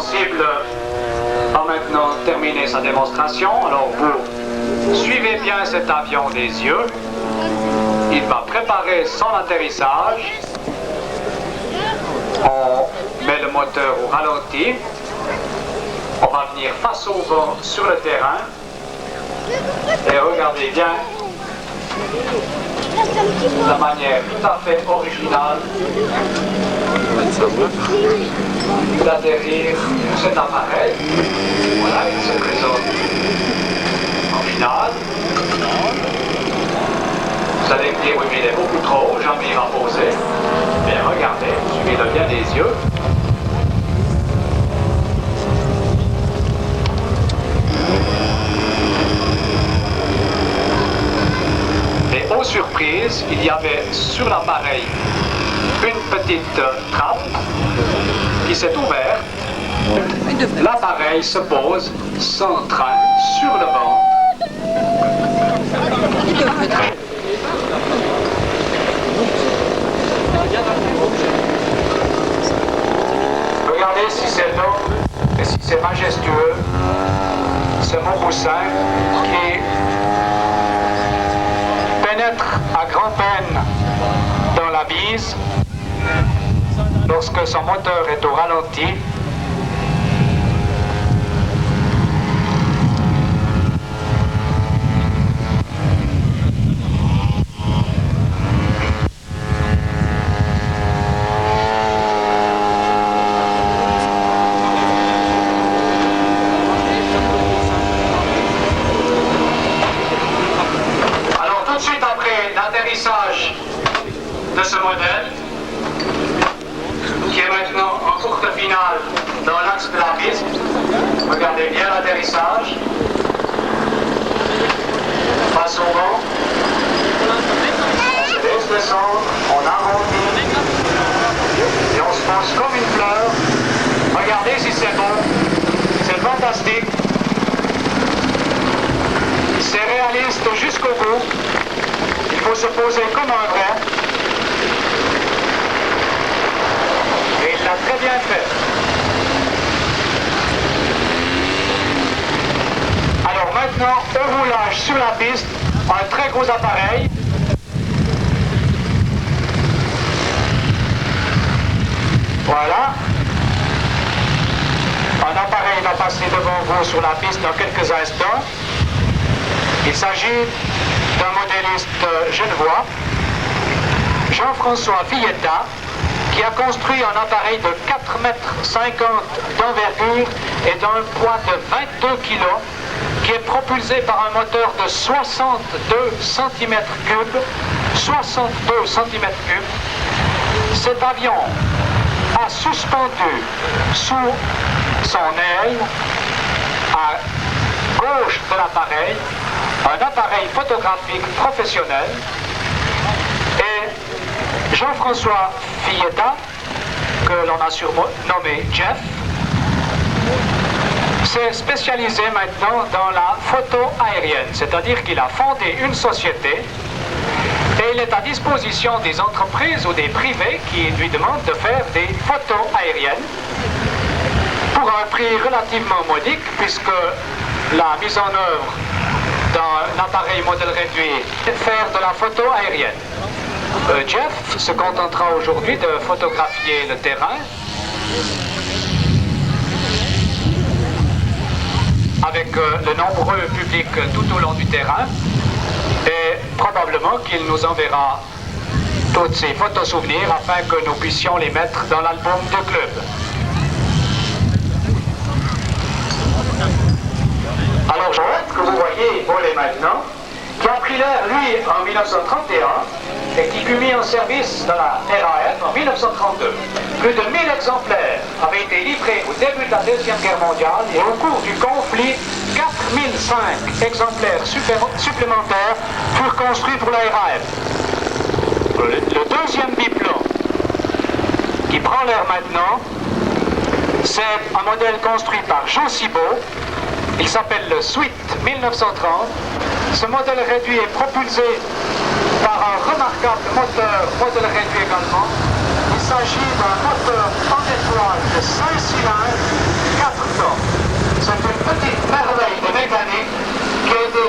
sensible a maintenant terminé sa démonstration. Alors vous suivez bien cet avion des yeux. Il va préparer son atterrissage. On met le moteur au ralenti. On va venir face au vent sur le terrain. Et regardez bien la manière tout à fait originale d'atterrir cet appareil. Voilà, il se présente en finale. Vous allez me dire, oui, mais il est beaucoup trop haut, jamais il va poser. Bien, regardez, suivez-le bien des yeux. Et aux surprises, il y avait sur l'appareil une petite trappe qui s'est ouverte. L'appareil se pose sans train sur le ventre. Regardez si c'est long et si c'est majestueux, ce Mauboussin qui pénètre à grand-peine dans la bise lorsque son moteur est au ralenti. L'atterrissage de ce modèle qui est maintenant en courte finale dans l'axe de la piste. Regardez bien l'atterrissage. Face au vent. On se laisse descendre, on arrondit et on se pose comme une fleur. Regardez si c'est bon. C'est fantastique. C'est réaliste jusqu'au bout. Il faut se poser comme un vrai. Et il l'a très bien fait. Alors maintenant, au roulage sur la piste, un très gros appareil. Voilà. Un appareil va passer devant vous sur la piste dans quelques instants. Il s'agit d'un modéliste genevois, Jean-François Villetta, qui a construit un appareil de 4,50 m d'envergure et d'un poids de 22 kg, qui est propulsé par un moteur de 62 cm3. 62 cm3. Cet avion a suspendu sous son aile, à gauche de l'appareil, un appareil photographique professionnel. Et Jean-François Villetta, que l'on a surnommé Jeff, s'est spécialisé maintenant dans la photo aérienne, c'est-à-dire qu'il a fondé une société et il est à disposition des entreprises ou des privés qui lui demandent de faire des photos aériennes pour un prix relativement modique, puisque la mise en œuvre d'un appareil modèle réduit est de faire de la photo aérienne. Jeff se contentera aujourd'hui de photographier le terrain avec le nombreux public tout au long du terrain, et probablement qu'il nous enverra toutes ces photos souvenirs afin que nous puissions les mettre dans l'album de club. Alors Joël, que vous voyez voler maintenant, qui a pris l'air lui en 1931 et qui fut mis en service dans la RAF en 1932. Plus de 1000 exemplaires avaient été livrés au début de la Deuxième Guerre mondiale, et au cours du conflit, 4005 exemplaires supplémentaires furent construits pour la RAF. Le deuxième biplan qui prend l'air maintenant, c'est un modèle construit par Jean Cibot. Il s'appelle le Sweet 1930. Ce modèle réduit est propulsé par un remarquable moteur modèle réduit également. Il s'agit d'un moteur en étoile de 5 cylindres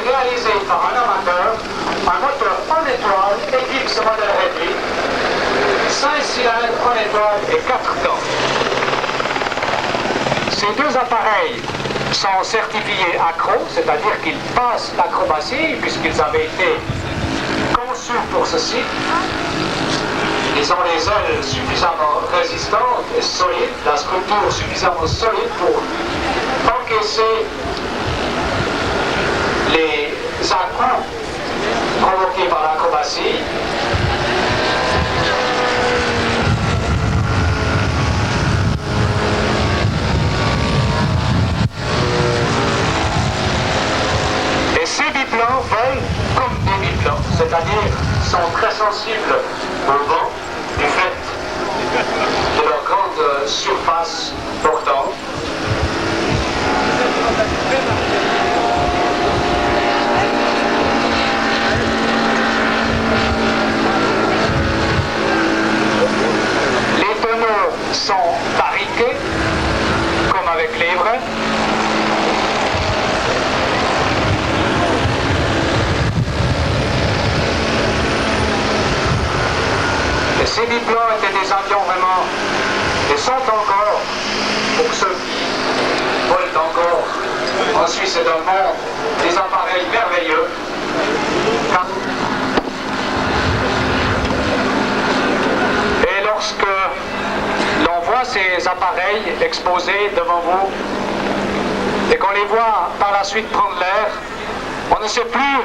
réalisé par un amateur, un moteur en étoile équipe ce modèle réplique, 5 cylindres en étoile et 4 temps. Ces deux appareils sont certifiés accro, c'est-à-dire qu'ils passent l'acrobatie puisqu'ils avaient été conçus pour ceci. Ils ont les ailes suffisamment résistantes et solides, la structure suffisamment solide pour encaisser les à-coups provoqués par l'acrobatie. Et ces biplans volent comme des biplans, c'est-à-dire sont très sensibles au vent du fait de leur grande surface portante. Les tonneaux sont barriqués, comme avec les vrais. Et ces biplans étaient des avions vraiment, et sont encore, pour ceux qui volent encore en Suisse et dans le monde, des appareils merveilleux. Et lorsque l'on voit ces appareils exposés devant vous, et qu'on les voit par la suite prendre l'air, on ne sait plus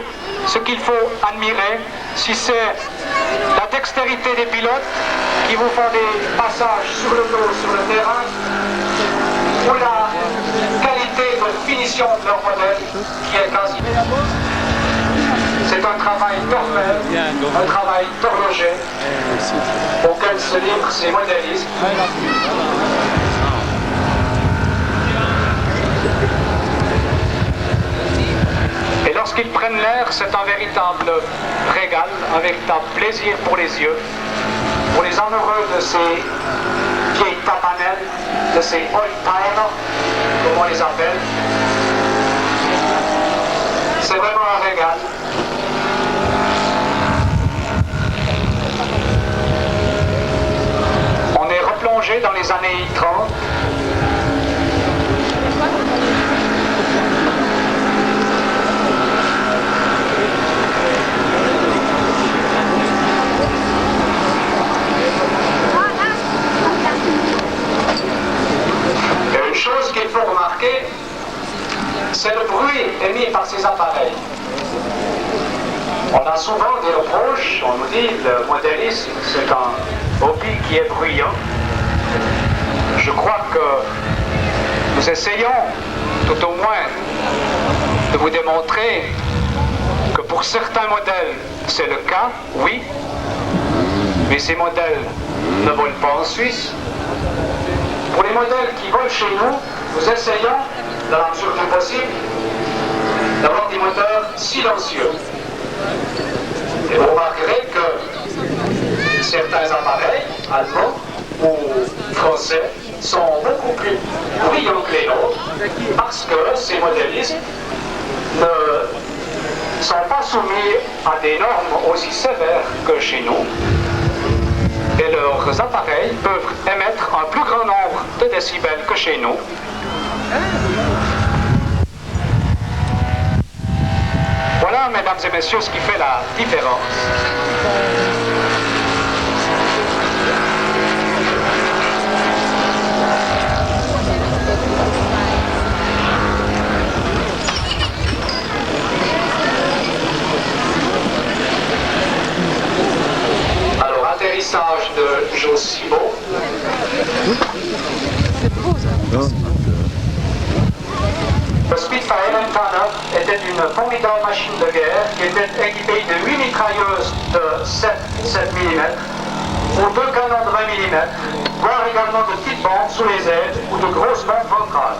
ce qu'il faut admirer, si c'est la dextérité des pilotes qui vous font des passages sur le dos, sur le terrain, ou la qualité de finition de leur modèle qui est quasi. C'est un travail parfait, un travail d'horloger auquel se livrent ces modélistes. Et lorsqu'ils prennent l'air, c'est un véritable régal, un véritable plaisir pour les yeux, pour les amoureux de ces vieilles tapanelles, de ces old-timers, comme on les appelle. C'est vraiment un régal. On est replongé dans les années 30. Chose qu'il faut remarquer, c'est le bruit émis par ces appareils. On a souvent des reproches, on nous dit le modélisme c'est un hobby qui est bruyant. Je crois que nous essayons tout au moins de vous démontrer que pour certains modèles c'est le cas, oui, mais ces modèles ne volent pas en Suisse. Pour les modèles qui volent chez nous, nous essayons, dans la mesure du possible, d'avoir des moteurs silencieux. Et vous remarquerez que certains appareils, allemands ou français, sont beaucoup plus bruyants que les nôtres, parce que ces modélistes ne sont pas soumis à des normes aussi sévères que chez nous. Et leurs appareils peuvent émettre un plus grand nombre de décibels que chez nous. Voilà, mesdames et messieurs, ce qui fait la différence. Atterrissage de Josibo. Le Spitfire M39 était une formidable machine de guerre qui était équipée de 8 mitrailleuses de 7 mm ou 2 canons de 20 mm, voire également de petites bombes sous les ailes ou de grosses bombes ventrales.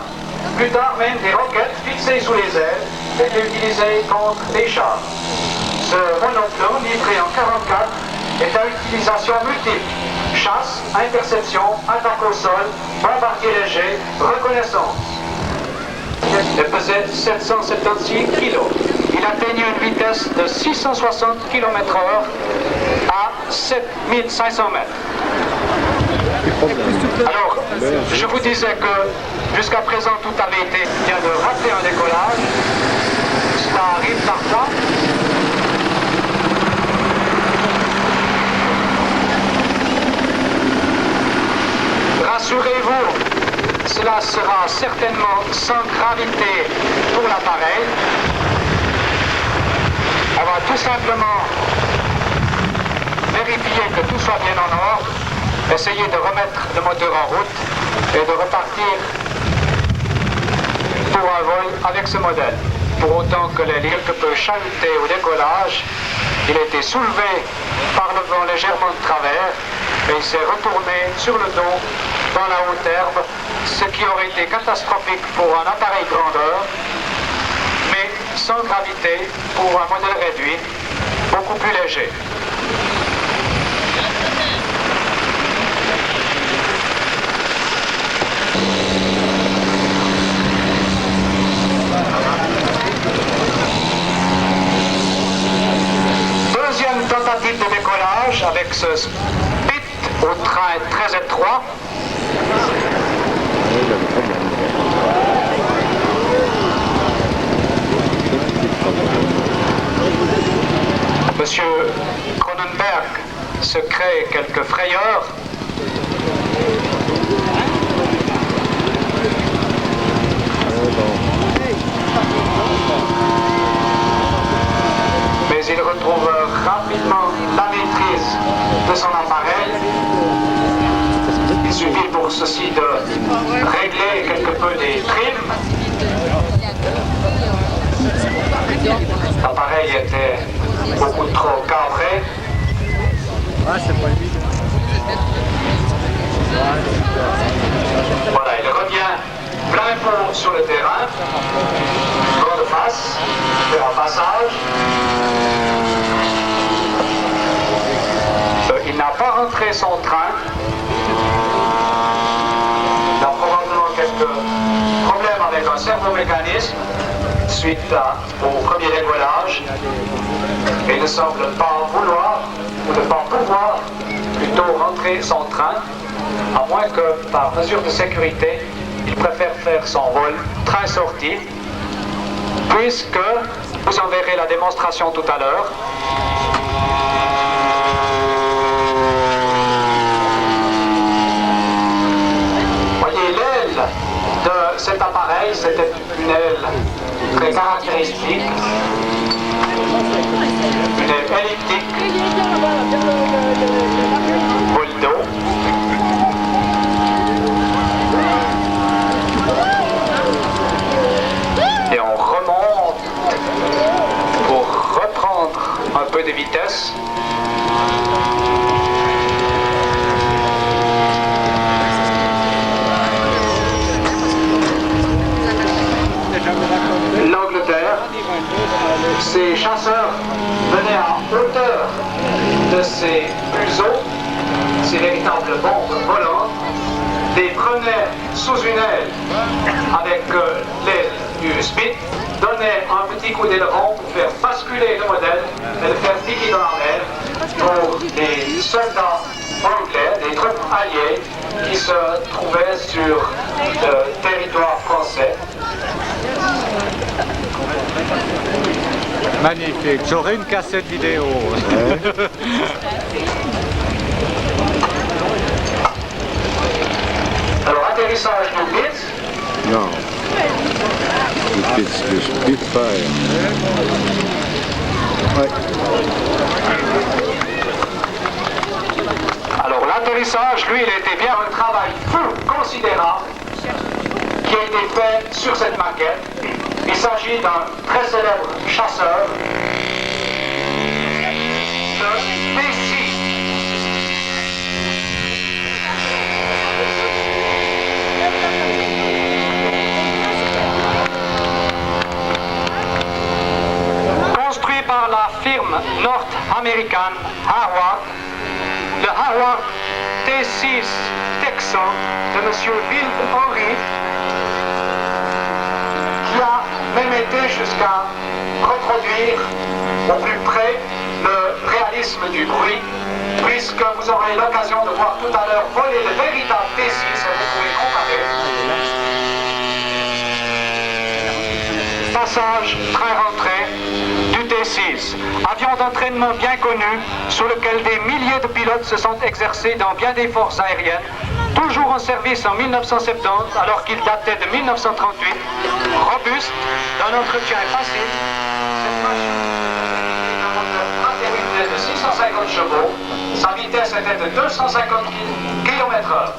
Plus tard même des roquettes fixées sous les ailes étaient utilisées contre des chars. Ce monoplan livré en 1944 est à utilisation multiple. Chasse, interception, attaque au sol, bombardier léger, reconnaissance. Elle pesait 776 kg. il atteignait une vitesse de 660 km/h à 7500 mètres. Alors, je vous disais que jusqu'à présent tout avait été bien de rater un décollage. Cela arrive parfois. Rassurez-vous, cela sera certainement sans gravité pour l'appareil. On va tout simplement vérifier que tout soit bien en ordre, essayer de remettre le moteur en route et de repartir pour un vol avec ce modèle. Pour autant que les quelque peu chahuté au décollage, il a été soulevé par le vent légèrement de travers et il s'est retourné sur le dos dans la haute herbe, ce qui aurait été catastrophique pour un appareil grandeur, mais sans gravité pour un modèle réduit, beaucoup plus léger. Deuxième tentative de décollage avec ce spit au train très étroit. Monsieur Cronenberg se crée quelques frayeurs. Mais il retrouve rapidement la maîtrise de son appareil. Il suffit pour ceci de régler quelque peu des trims. L'appareil était beaucoup trop cadré. Voilà, il revient plein pot sur le terrain, droit de face, faire un passage. Il n'a pas rentré son train. Il a probablement quelques problèmes avec un servomécanisme suite au premier décollage. Et il ne semble pas vouloir ou ne pas pouvoir plutôt rentrer son train, à moins que par mesure de sécurité, il préfère faire son vol train-sortie, puisque vous en verrez la démonstration tout à l'heure. Voyez l'aile de cet appareil, c'était une aile très caractéristique, une aile elliptique, vol d'eau. Et on remonte pour reprendre un peu de vitesse. L'Angleterre, ces chasseurs venaient à hauteur de ces museaux, ces véritables bombes volantes, les prenaient sous une aile avec l'aile du spit, donnaient un petit coup d'aileron pour faire basculer le modèle et le faire piquer dans la mer pour les soldats anglais, des troupes alliées qui se trouvaient sur le territoire français. Magnifique, j'aurai une cassette vidéo. Alors, atterrissage du Blitz. Non. Le Spitfire. Ouais. Alors, l'atterrissage, lui, il était bien un travail considérable qui a été fait sur cette maquette. Il s'agit d'un très célèbre chasseur, le P6. Construit par la firme nord-américaine Harvard, le Harvard T6 Texan de M. Bill Henry, qui a même été jusqu'à reproduire au plus près le réalisme du bruit, puisque vous aurez l'occasion de voir tout à l'heure voler le véritable T6 et vous pouvez comparer. Passage train rentrée du T6, avion d'entraînement bien connu sur lequel des milliers de pilotes se sont exercés dans bien des forces aériennes, toujours en service en 1970 alors qu'il datait de 1938, robuste, d'un entretien facile. Cette machine était de 650 chevaux, sa vitesse était de 250 km/h.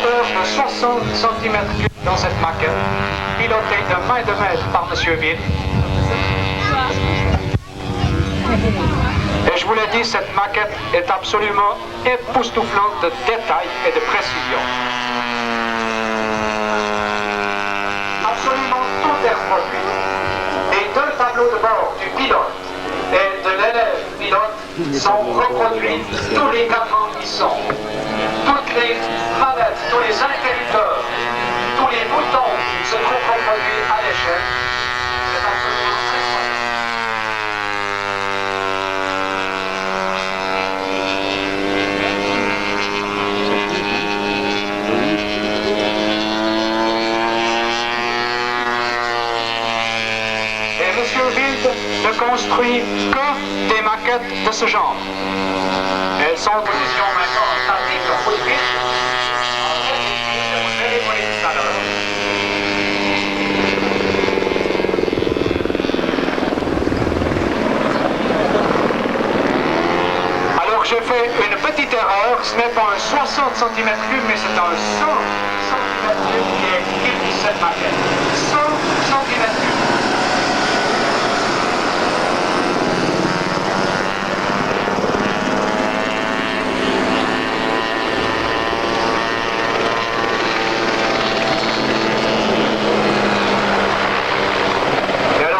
De 60 cm3 dans cette maquette, pilotée de main de maître par M. Ville. Et je vous l'ai dit, cette maquette est absolument époustouflante de détails et de précision. Absolument tout est reproduit. Les deux tableaux de bord du pilote et de l'élève pilote sont reproduits, tous les cadrans y sont. Toutes les manettes, tous les interrupteurs, tous les boutons se trouvent reproduits à l'échelle. C'est absolument et M. Wild ne construit que des maquettes de ce genre. Elles sont en position maintenant statique en route vite. Vous allez voler tout à l'heure. Alors j'ai fait une petite erreur, ce n'est pas un 60 cm3, mais c'est un 100 cm3 qui est écrit sur cette maquette. 100 cm3.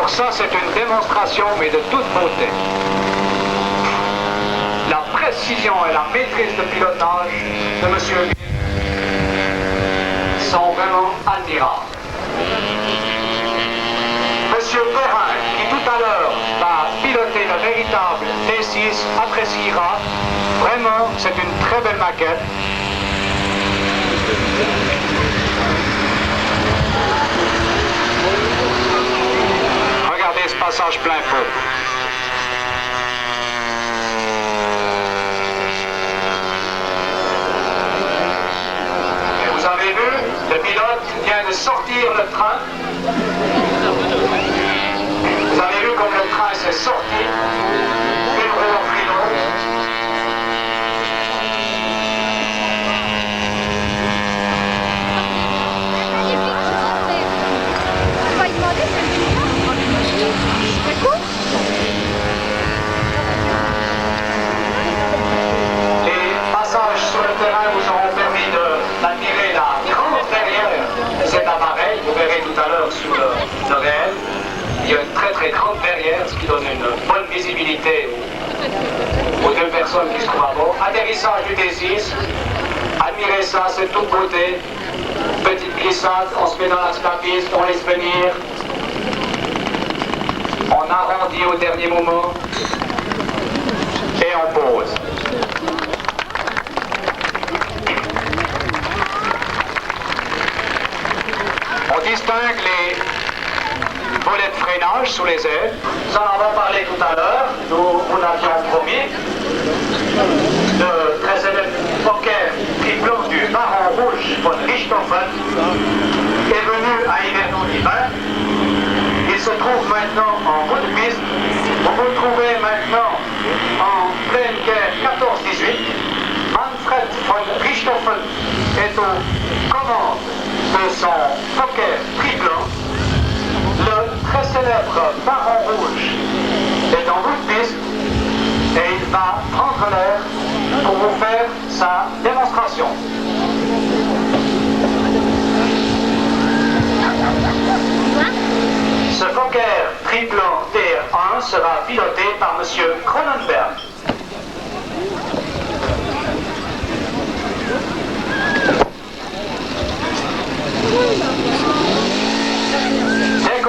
Ça, c'est une démonstration, mais de toute beauté. La précision et la maîtrise de pilotage de M. Ville sont vraiment admirables. M. Perrin, qui tout à l'heure va piloter le véritable T6, appréciera. Vraiment, c'est une très belle maquette. Ce passage plein feu. Et vous avez vu, le pilote vient de sortir le train. Vous avez vu comme le train s'est sorti. Une roue en philo. Les passages sur le terrain vous auront permis d'admirer la grande verrière de cet appareil. Vous verrez tout à l'heure sous le réel. Il y a une très très grande verrière, ce qui donne une bonne visibilité aux deux personnes qui se trouvent à bord. Atterrissage du T6. Admirez ça, c'est toute beauté. Petite glissade, on se met dans la piste, on laisse venir. On arrondit au dernier moment et on pose. On distingue les volets de freinage sous les ailes. Nous en avons parlé tout à l'heure. Nous l'avions promis. Le très célèbre Fokker triplant du baron rouge von Richthofen est venu à Yverdon-les-Bains. Il se trouve maintenant en bout de piste. Vous vous trouvez maintenant en pleine guerre 14-18. Manfred von Richthofen est aux commandes de son Fokker triplant. Le très célèbre baron rouge est en bout de piste et il va prendre l'air pour vous faire sa démonstration. Ce Fokker triplant TR1 sera piloté par M. Cronenberg.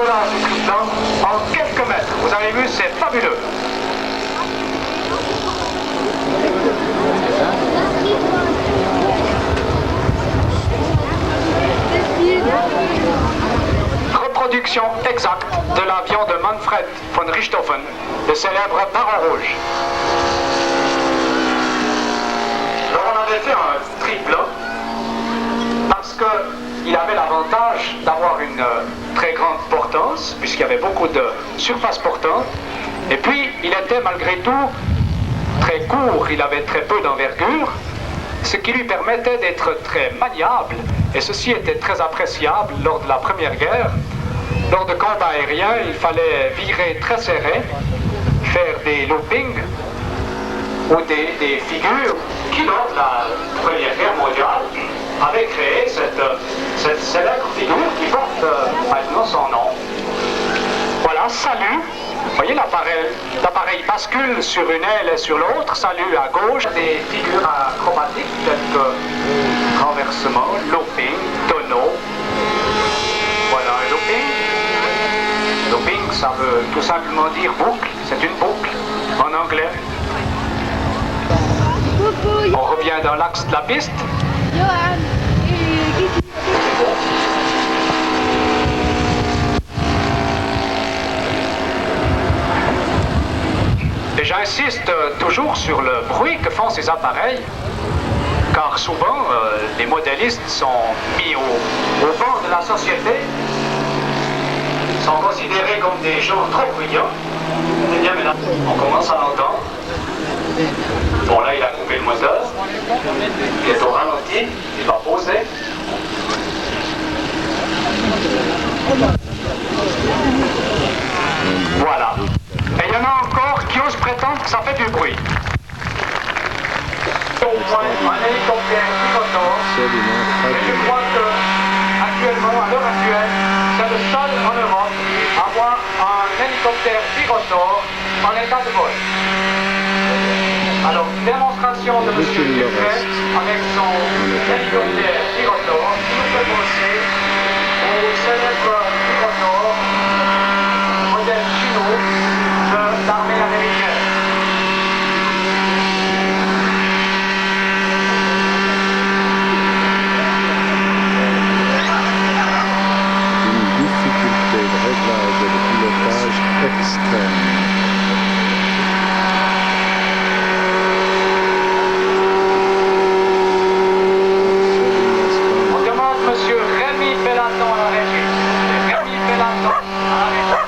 décollage du triplan en quelques mètres. Vous avez vu, c'est fabuleux. Reproduction exacte de l'avion de Manfred von Richthofen, le célèbre Baron Rouge. Alors on avait fait un triplan parce qu'il avait l'avantage d'avoir une très grande portance, puisqu'il y avait beaucoup de surface portante, et puis il était malgré tout très court, il avait très peu d'envergure, ce qui lui permettait d'être très maniable, et ceci était très appréciable lors de la Première Guerre. Lors de combats aériens, il fallait virer très serré, faire des loopings ou des figures qui, lors de la Première Guerre mondiale, avaient créé cette célèbre figure qui porte maintenant son nom. Voilà, salut. Vous voyez, l'appareil bascule sur une aile et sur l'autre, salut à gauche, des figures acrobatiques telles que renversement, looping, tonneau. Voilà un looping. Looping, ça veut tout simplement dire boucle, c'est une boucle en anglais. On revient dans l'axe de la piste. Et j'insiste toujours sur le bruit que font ces appareils, car souvent les modélistes sont mis au banc de la société, sont considérés comme des gens trop bruyants. Eh bien, mais là, on commence à l'entendre. Bon, là, il a coupé le moteur. Il est au ralenti. Il va poser. Voilà. Et il y en a encore qui osent prétendre que ça fait du bruit. Au moins, un hélicoptère piloteur. Et je crois que, actuellement, à l'heure actuelle, c'est le seul en Europe à avoir un hélicoptère piloteur en état de vol. Alors, démonstration de M. Ducret avec son hélicoptère piloteur qui nous fait penser au célèbre piloteur modèle chinois de l'armée américaine. Une difficulté de réglage et de pilotage extrême. On demande M. Rémi Bellaton à la régie. Rémi Bellaton à la régie.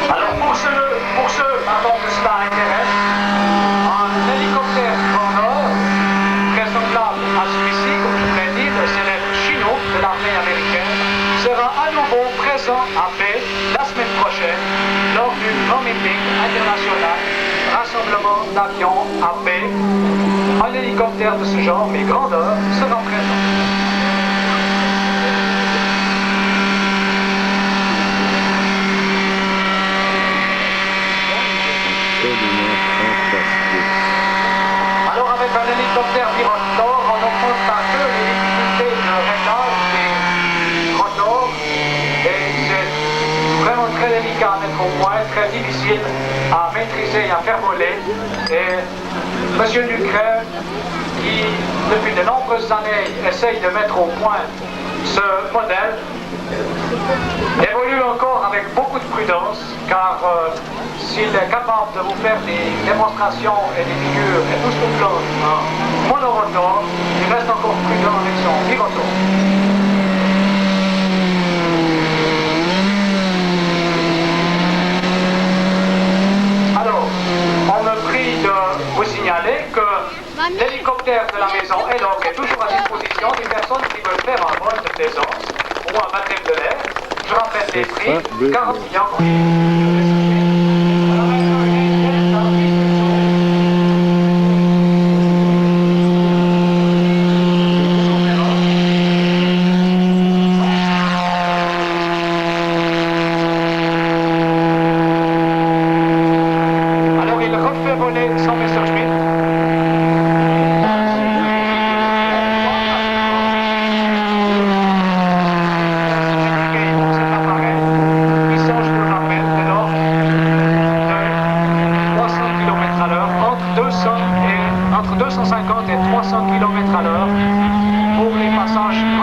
Alors pour ceux que cela intéresse, un hélicoptère grandeur, très semblable à celui-ci, comme je vous l'ai dit, le célèbre Chinook de l'armée américaine, sera à nouveau présent à Paix la semaine prochaine lors du grand meeting international rassemblement d'avions à Paix. Un hélicoptère de ce genre, mais grandeur, sera présent. Absolument fantastique. Alors avec un hélicoptère Pirotor, on ne compte pas que les difficultés de réglage des rotors, et c'est vraiment très délicat à mettre au point, très difficile à maîtriser et à faire voler. Et M. Ducret, qui depuis de nombreuses années essaye de mettre au point ce modèle, évolue encore avec beaucoup de prudence, car s'il est capable de vous faire des démonstrations et des figures époustouflantes en monorotor, il reste encore prudent avec son birotor. Alors, on me prie de vous signaler que l'hélicoptère de la maison Elog est toujours à disposition des personnes qui veulent faire un vol de plaisance ou un baptême de l'air. Je rappelle les prix, 40 millions. Alors il 250 et 300 km à l'heure pour les passages